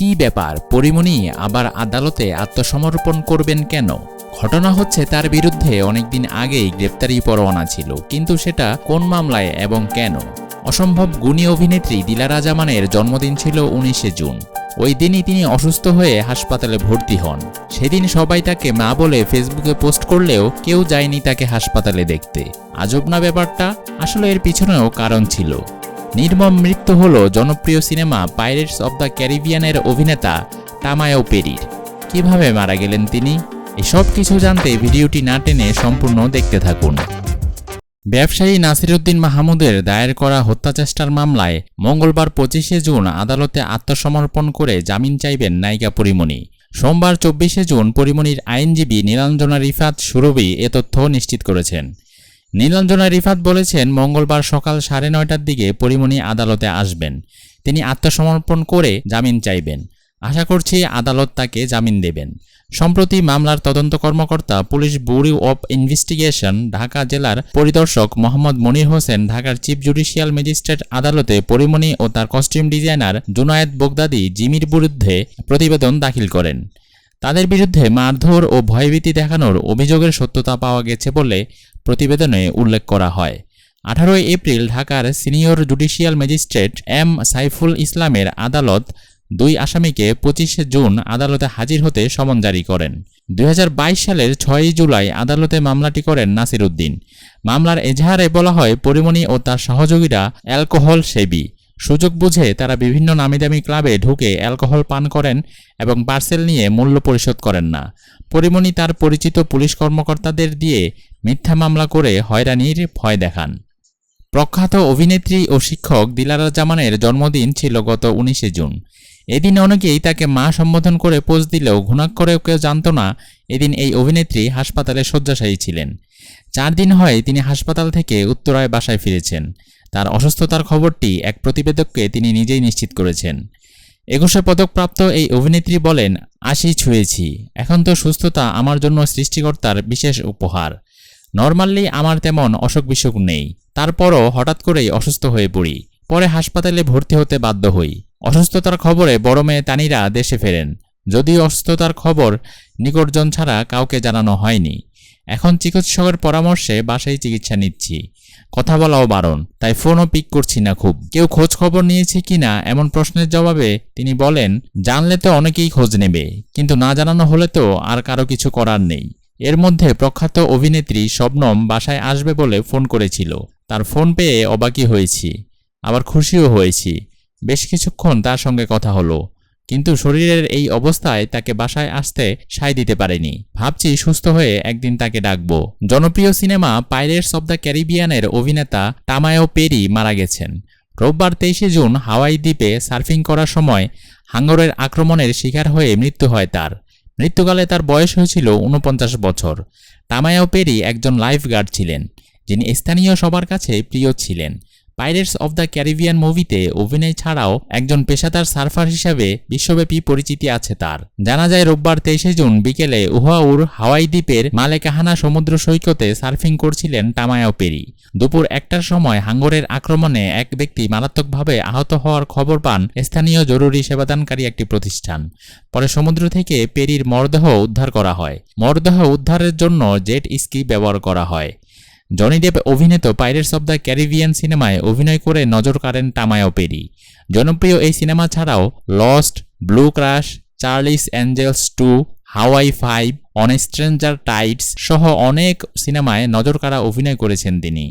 কি ব্যাপার, পরিমণি আবার আদালতে আত্মসমর্পণ করবেন কেন? ঘটনা হচ্ছে, তার বিরুদ্ধে অনেকদিন আগেই গ্রেপ্তারি পরোয়ানা ছিল, কিন্তু সেটা কোন মামলায় এবং কেন? অসম্ভব গুণী অভিনেত্রী দিলারা জামানের জন্মদিন ছিল 19শে জুন। ওই দিনই তিনি অসুস্থ হয়ে হাসপাতালে ভর্তি হন। সেদিন সবাই তাকে মা বলে ফেসবুকে পোস্ট করলেও কেউ যায়নি তাকে হাসপাতালে দেখতে। আজব না ব্যাপারটা? আসলে এর পিছনেও কারণ ছিল। নির্মম মৃত্যু হলো জনপ্রিয় সিনেমা পাইরেটস অব দ্য ক্যারিবিয়ানের অভিনেতা টামায়ো পেরির। কিভাবে মারা গেলেন তিনি? এসব কিছু জানতে ভিডিওটি না টেনে সম্পূর্ণ দেখতে থাকুন। ব্যবসায়ী নাসিরউদ্দিন মাহমুদের দায়ের করা হত্যাচেষ্টার মামলায় মঙ্গলবার 25শে জুন আদালতে আত্মসমর্পণ করে জামিন চাইবেন নায়িকা পরিমণি। সোমবার 24শে জুন পরিমণির আইনজীবী নীলাঞ্জনা রিফাত সুরভি এ তথ্য নিশ্চিত করেছেন। নীলাঞ্জনা রিফাত বলেছেন, মঙ্গলবার সকাল 9:30টার দিকে পরিমণি আদালতে আসবেন। তিনি আত্মসমর্পণ করে জামিন চাইবেন। আশা করছি আদালত তাকে জামিন দেবেন। সম্প্রতি মামলার তদন্ত কর্মকর্তা police bureau of investigation Dhaka জেলার পরিদর্শক মোহাম্মদ মনির হোসেন ঢাকার চিফ জুডিশিয়াল ম্যাজিস্ট্রেট আদালতে পরিমণি ও তার কস্টিউম ডিজাইনার জুনায়েদ বগদাদি জিমির বিরুদ্ধে প্রতিবেদন দাখিল করেন। তাদের বিরুদ্ধে মারধর ও ভয়ভীতি দেখানোর অভিযোগের সত্যতা পাওয়া গেছে বলে প্রতিবেদনে উল্লেখ করা হয়। 18 এপ্রিল ঢাকার senior judicial magistrate M Saiful ইসলামের আদালত 2 আসামিকে 25শে জুন আদালতে হাজির হতে সমন জারি করেন। 2022 সালের 6 জুলাই আদালতে মামলাটি করেন নাসিরউদ্দিন। মামলার এজাহারে বলা হয়, পরিমণি ও তার সহযোগীরা অ্যালকোহল সেবী। সুযোগ বুঝে তারা বিভিন্ন নামিদামি ক্লাবে ঢুকে অ্যালকোহল পান করেন এবং পার্সেল নিয়ে মূল্য পরিশোধ করেন না। পরিমণি তার পরিচিত পুলিশ কর্মকর্তাদের দিয়ে মিথ্যা মামলা করে হয়রানির ভয় দেখান। প্রখ্যাত অভিনেত্রী ও শিক্ষক দিলারা জামানের জন্মদিন ছিল গত 19শে জুন। এদিন অনেকেই তাকে মা সম্বোধন করে পোজ দিলেও ঘুণাক্ষরেও কেউ জানত না এদিন এই অভিনেত্রী হাসপাতালে শয্যাশায়ী ছিলেন। 4 দিন হয় তিনি হাসপাতাল থেকে উত্তরায় বাসায় ফিরেছেন। তার অসুস্থতার খবরটি এক প্রতিবেদককে তিনি নিজেই নিশ্চিত করেছেন। 21 পদকপ্রাপ্ত এই অভিনেত্রী বলেন, 80 ছুঁয়েছি, এখন তো সুস্থতা আমার জন্য সৃষ্টিকর্তার বিশেষ উপহার। নরমালি আমার তেমন অসুখ বিসুখ নেই, তারপরও হঠাৎ করেই অসুস্থ হয়ে পড়ি। পরে হাসপাতালে ভর্তি হতে বাধ্য হই। অসুস্থতার খবরে বড় মেয়ে তানিরা দেশে ফেরেন, যদিও অসুস্থতার খবর নিকটজন ছাড়া কাউকে জানানো হয়নি। এখন চিকিৎসকের পরামর্শে বাসায় চিকিৎসা নিচ্ছি। কথা বলাও বারণ, তাই ফোনও পিক করছি না খুব। কেউ খোঁজ খবর নিয়েছে কিনা এমন প্রশ্নের জবাবে তিনি বলেন, জানলে তো অনেকেই খোঁজ নেবে, কিন্তু না জানানো হলে তো আর কারো কিছু করার নেই। এর মধ্যে প্রখ্যাত অভিনেত্রী শবনম বাসায় আসবে বলে ফোন করেছিল। তার ফোন পেয়ে অবাকই হয়েছি, আবার খুশিও হয়েছি। বেশ কিছুক্ষণ তার সঙ্গে কথা হলো, কিন্তু শরীরের এই অবস্থায় তাকে বাসায় আসতে সায় দিতে পারেনি। ভাবছি সুস্থ হয়ে একদিন তাকে ডাকবো। জনপ্রিয় সিনেমা পাইরেটস অব দ্য ক্যারিবিয়ানের অভিনেতা টামায়ো পেরি মারা গেছেন। রোববার 23শে জুন হাওয়াই দ্বীপে সার্ফিং করার সময় হাঙ্গরের আক্রমণের শিকার হয়ে মৃত্যু হয় তার। মৃত্যুকালে তার বয়স হয়েছিল 49 বছর। টামায়ো পেরি একজন লাইফ গার্ড ছিলেন, যিনি স্থানীয় সবার কাছে প্রিয় ছিলেন। পাইরেটস অব দ্য ক্যারিবিয়ান মুভিতে অভিনয় ছাড়াও একজন পেশাদার সার্ফার হিসাবে বিশ্বব্যাপী পরিচিতি আছে তার। জানা যায়, রোববার 23শে জুন বিকেলে ওহাউর হাওয়াই দ্বীপের মালেকাহানা সমুদ্র সৈকতে সার্ফিং করছিলেন টামায়ো পেরি। দুপুর 1টার সময় হাঙ্গরের আক্রমণে এক ব্যক্তি মারাত্মকভাবে আহত হওয়ার খবর পান স্থানীয় জরুরি সেবাদানকারী একটি প্রতিষ্ঠান। পরে সমুদ্র থেকে পেরির মরদেহ উদ্ধার করা হয়। মরদেহ উদ্ধারের জন্য জেট স্কি ব্যবহার করা হয়। জনি ডেপ অভিনীত পাইরেটস অব দ্য ক্যারিবিয়ান সিনেমায় অভিনয় করে নজর কাড়েন টামায়ো পেরি। জনপ্রিয় এই সিনেমা ছাড়াও Lost, Blue Crush, Charlie's Angels 2, Hawaii 5, On Stranger Tides সহ অনেক সিনেমায় নজর কাড়া অভিনয় করেছেন তিনি।